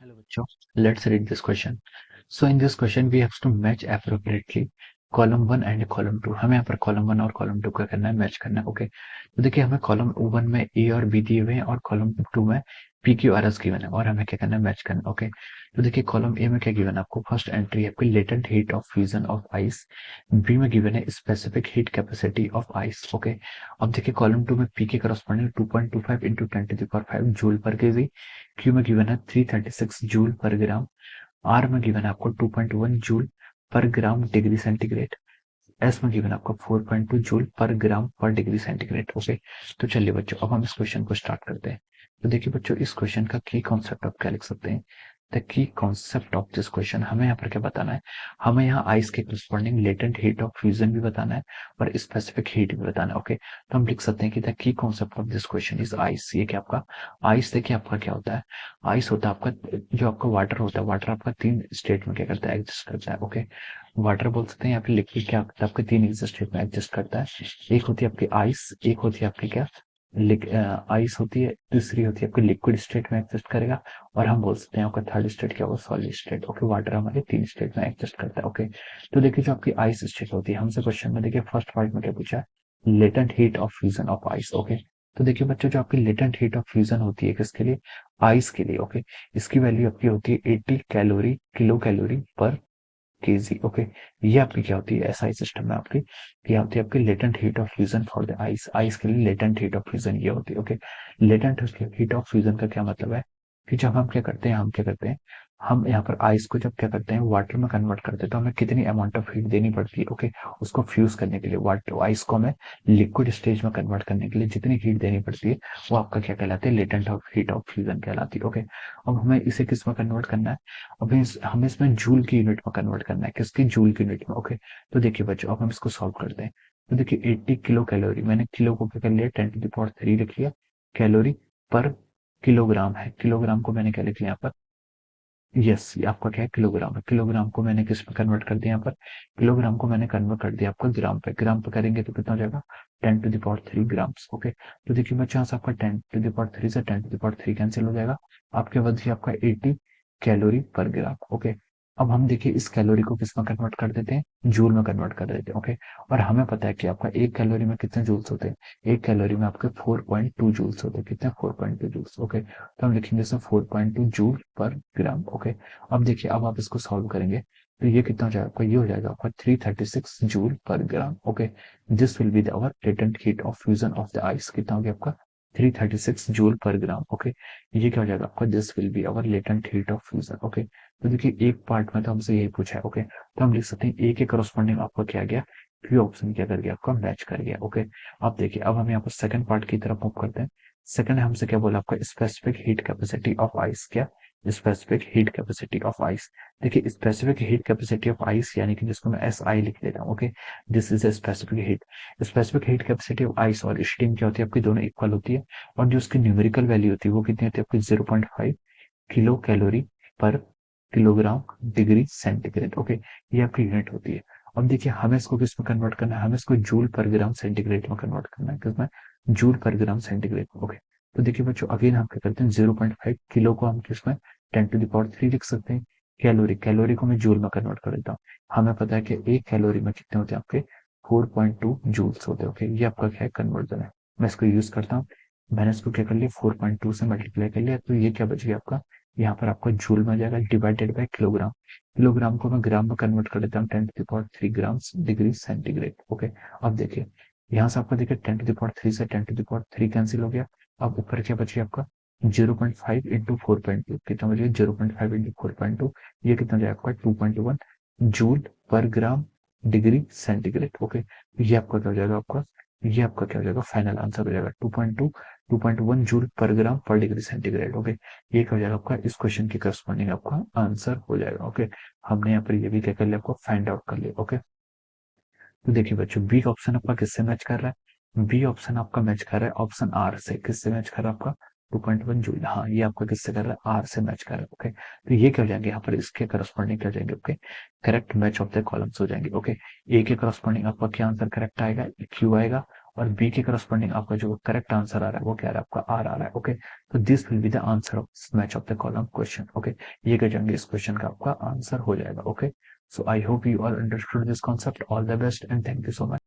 Hello, bachcho. Let's read this question. So in this question, we have to match appropriately column one and column to. हमें यहाँ पर column one और column to का करना है, match करना है. ओके, तो देखिए हमें कॉलम वन में ए और बी दिए हुए हैं और कॉलम टू में P Q R S given है और हमें क्या करना है, मैच करना है. ओके, तो देखिए कॉलम ए में क्या गिवन है आपको, फर्स्ट एंट्री है आपकी latent heat of fusion of ice. B में गिवन है specific heat capacity of ice. Okay, अब देखिए कॉलम टू में पी के corresponding 2.25 into 10⁵ joule per KG. Q में गिवन है 336 जूल पर ग्राम. आर में गिवन है आपको 2.1 joule per gram degree centigrade. S में गिवन आपको 4.2 जूल पर ग्राम पर डिग्री सेंटीग्रेड. ओके, तो चलिए बच्चों अब हम इस क्वेश्चन को स्टार्ट करते हैं. तो देखिए बच्चों इस क्वेश्चन का की कॉन्सेप्ट आप क्या लिख सकते हैं. The key concept of this question, हमें यहाँ पर क्या बताना है, हमें यहाँ आइस के corresponding latent heat of fusion भी बताना है और स्पेसिफिक हीट भी बताना है. ओके, तो हम लिख सकते हैं कि the key concept of this question is ice. ये क्या आपका आइस, देखिए आपका क्या होता है, आइस होता है आपका जो आपका वाटर होता है, वाटर आपका तीन स्टेट में क्या करता है, एग्जिस्ट करता है. ओके, वाटर बोल सकते हैं या फिर लिक्विड, क्या होता है आपके तीन एग्जिस्ट में एग्जिस्ट करता है. एक होती है आपकी आइस, एक होती है आपकी क्या आइस होती है, दूसरी होती है आपकी लिक्विड स्टेट में एग्जिस्ट करेगा और हम बोल सकते हैं आपका थर्ड स्टेट क्या होगा, सॉलिड स्टेट. ओके, वाटर हमारे तीन स्टेट में एग्जिस्ट करता है. ओके, तो देखिए जो आपकी आइस स्टेट होती है, हमसे क्वेश्चन में देखिए फर्स्ट पार्ट में क्या पूछा है, latent heat of fusion of ice. Okay, तो देखिए बच्चों जो आपकी लेटेंट हीट ऑफ फ्यूजन होती है किसके लिए, आइस के लिए. ओके, इसकी वैल्यू आपकी होती है 80 कैलोरी किलो कैलोरी पर केजी. ओके, ये आपकी क्या होती है एसआई सिस्टम में आपकी, ये होती है आपकी latent heat of fusion for the ice. Ice के लिए लेटेंट हीट ऑफ फ्यूजन ये होती है. Okay, latent heat of fusion का क्या मतलब है कि जब हम क्या करते हैं, हम यहाँ पर आइस को जब क्या करते हैं वाटर में कन्वर्ट करते हैं तो हमें कितनी अमाउंट ऑफ हीट देनी पड़ती है. ओके, उसको फ्यूज करने के लिए वाटर आइस को हमें लिक्विड स्टेज में कन्वर्ट करने के लिए जितनी हीट देनी पड़ती है वो आपका क्या कहलाती है, लेटेंट हीट ऑफ फ्यूजन कहलाती है. ओके, अब हमें इसे किस में कन्वर्ट करना है, अभी हमें इसमें जूल की यूनिट में कन्वर्ट करना है, किसकी, जूल की यूनिट में. ओके, तो देखिए बच्चों अब हम इसको सॉल्व करते हैं. तो देखिए 80 किलो कैलोरी, मैंने किलो को क्या कर लिया 10⁻³ लिख लिया, कैलोरी पर किलोग्राम है, किलोग्राम को मैंने क्या लिख लिया यहाँ पर, यस ये आपका क्या है किलोग्राम है. किलोग्राम को मैंने किस में कन्वर्ट कर दिया यहाँ पर, किलोग्राम को मैंने कन्वर्ट कर दिया आपका ग्राम पे. ग्राम पे करेंगे तो कितना हो जाएगा 10⁻³ ग्राम्स. ओके, तो देखिए बच्चों यहाँ से आपका 10⁻³ से 10⁻³ कैंसिल हो जाएगा, आपके पास ये आपका 80 कैलोरी पर ग्राम. ओके, अब हम देखिए इस कैलोरी को किस में कन्वर्ट कर देते हैं, जूल में कन्वर्ट कर देते हैं. ओके, और हमें पता है कि आपका एक कैलोरी में कितने जूल्स होते हैं, एक कैलोरी में आपके 4.2 जूल्स होते हैं. कितने, 4.2 जूल्स. ओके, तो हम लिखेंगे इसमें 4.2 जूल पर ग्राम. ओके, अब देखिए अब आप इसको सॉल्व करेंगे तो ये कितना हो जाएगा आपका, ये हो जाएगा आपका 336 joule per gram. Okay, this will be our latent heat of fusion of the ice. कितना हो गया आपका 336 जूल पर ग्राम. ओके, ये क्या हो जाएगा आपका, this will be our latent heat of fusion. Okay, तो देखिए एक पार्ट में तो हमसे यही पूछा है. ओके, तो हम लिख सकते हैं ए के करस्पॉन्डिंग आपका क्या गया, क्यू ऑप्शन क्या कर गया आपका, मैच कर गया. ओके, अब देखिए अब हम यहाँ पर सेकंड पार्ट की तरफ मूव करते हैं. सेकंड हमसे क्या बोला आपका, specific heat capacity of ice. क्या, specific heat capacity of ice. देखिए specific heat capacity of ice यानी कि जिसको मैं एस आई लिख देता हूँ. Okay, this is a specific heat. Specific heat capacity of ice और स्टीम क्या होती है आपकी, दोनों इक्वल होती है और जो उसकी न्यूमेरिकल वैल्यू होती है वो कितनी होती है आपकी, 0.5 किलो कैलोरी पर किलोग्राम डिग्री सेंटीग्रेड. ओके, ये आपकी यूनिट होती है. अब देखिए हमें इसको किस में कन्वर्ट करना है, हमें इसको जूल पर ग्राम सेंटीग्रेड में कन्वर्ट करना है, किसमें, जूल पर ग्राम सेंटीग्रेड. ओके, तो देखिए बच्चों अगेन हम क्या करते हैं, 0.5 किलो को हम किसमें 10⁻³ लिख सकते हैं. कैलोरी, कैलोरी को मैं जूल में कन्वर्ट कर देता हूँ. हमें पता है कि एक कैलोरी में कितने होते हैं आपके 4.2 जूल्स होते हैं. ओके, ये आपका क्या है, कन्वर्जन है. मैं इसको यूज करता हूँ, मैंने इसको क्या कर लिया 4.2 से मल्टीप्लाई कर लिया, तो ये क्या बच गया आपका, यहाँ पर आपका जूल में जाएगा डिवाइडेड बाय किलोग्राम. किलोग्राम को मैं ग्राम में कन्वर्ट कर देता हूँ 10⁻³ ग्राम्स डिग्री सेंटीग्रेड. ओके, अब देखिए यहाँ से आपका देखिए 10⁻³ से 10⁻³ कैंसिल हो गया. अब ऊपर क्या बचिए आपका 0.5 इंटू 4.2, कितना बचिए 0.5 इंटू 4.2, ये कितना जाएगा आपका 2.1 joule per gram degree centigrade. Okay, ये आपका क्या हो जाएगा आपका, ये आपका क्या हो जाएगा, फाइनल आंसर हो जाएगा 2.1 जूल पर ग्राम पर डिग्री सेंटीग्रेड. ओके, ये क्या हो जाएगा आपका, इस क्वेश्चन के करस्पॉन्डिंग आपका आंसर हो जाएगा. ओके, हमने यहाँ पर ये भी क्या कर लिया, आपको फाइंड आउट कर लिया. ओके, तो देखिए बच्चों बी ऑप्शन आपका किससे मैच कर रहा है, बी ऑप्शन आपका मैच कर रहा है ऑप्शन आर से. किससे मैच कर रहा है आपका, 2.1 जूल. हाँ, ये आपका किससे कर रहा है, आर से मैच कर रहा है. ओके, तो ये क्या हो जाएंगे यहाँ पर, इसके करस्पॉन्डिंग क्या हो जाएंगे, okay, correct match of the columns हो जाएंगे. ओके, ए के करस्पॉन्डिंग आपका क्या आंसर करेक्ट आएगा, क्यू आएगा और बी के करस्पॉन्डिंग आपका जो करेक्ट आंसर आ रहा है वो क्या आ रहा है, आपका आर आ रहा है। ओके, तो this will be the answer of match of the column question. Okay, ये गजंगे इस क्वेश्चन का आपका आंसर हो जाएगा। Okay, so I hope you all understood this concept. All the best and thank you so much.